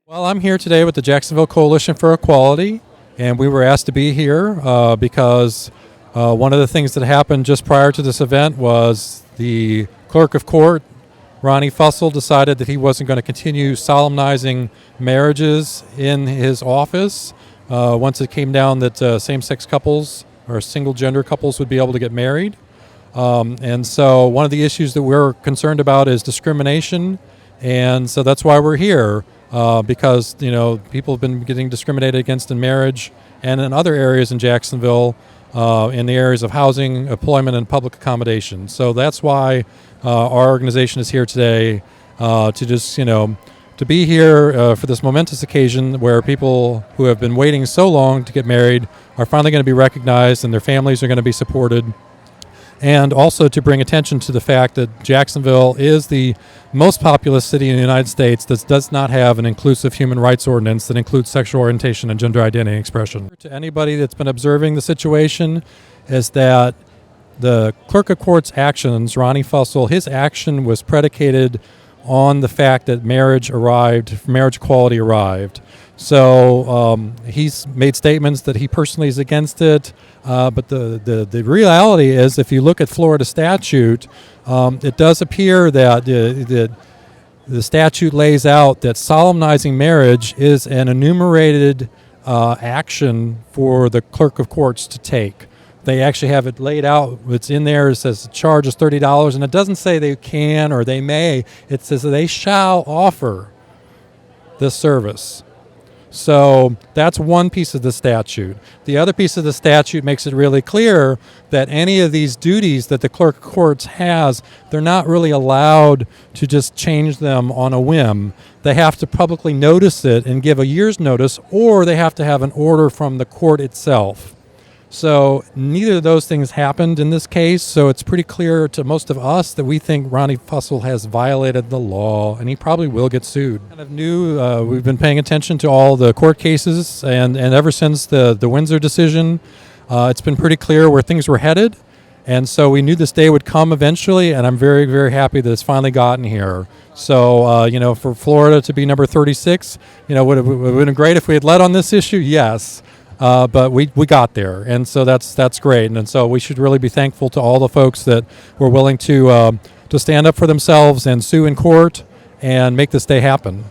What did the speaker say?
Well, I'm here today with the Jacksonville Coalition for Equality, and we were asked to be here because one of the things that happened just prior to this event was the clerk of court, Ronnie Fussell, decided that he wasn't going to continue solemnizing marriages in his office once it came down that same-sex couples or single-gender couples would be able to get married. And so one of the issues that we're concerned about is discrimination, and so that's why we're here, because people have been getting discriminated against in marriage and in other areas in Jacksonville, in the areas of housing, employment, and public accommodation. So that's why our organization is here today, to just to be here for this momentous occasion where people who have been waiting so long to get married are finally going to be recognized and their families are going to be supported. And also to bring attention to the fact that Jacksonville is the most populous city in the United States that does not have an inclusive human rights ordinance that includes sexual orientation and gender identity expression. To anybody that's been observing the situation is that the clerk of court's actions, Ronnie Fussell, his action was predicated on the fact that marriage equality arrived. So he's made statements that he personally is against it, but the reality is, if you look at Florida statute, it does appear that the statute lays out that solemnizing marriage is an enumerated action for the clerk of courts to take. They actually have it laid out. It's in there. It says the charge is $30, and it doesn't say they can or they may. It says that they shall offer this service. So that's one piece of the statute. The other piece of the statute makes it really clear that any of these duties that the clerk of courts has, they're not really allowed to just change them on a whim. They have to publicly notice it and give a year's notice, or they have to have an order from the court itself. So neither of those things happened in this case, so it's pretty clear to most of us that we think Ronnie Fussell has violated the law, and he probably will get sued. We've been paying attention to all the court cases, and ever since the Windsor decision, it's been pretty clear where things were headed, and so we knew this day would come eventually, and I'm very, very happy that it's finally gotten here. So, for Florida to be number 36, would have been great if we had led on this issue, yes. But we got there, and so that's great, and so we should really be thankful to all the folks that were willing to stand up for themselves and sue in court and make this day happen.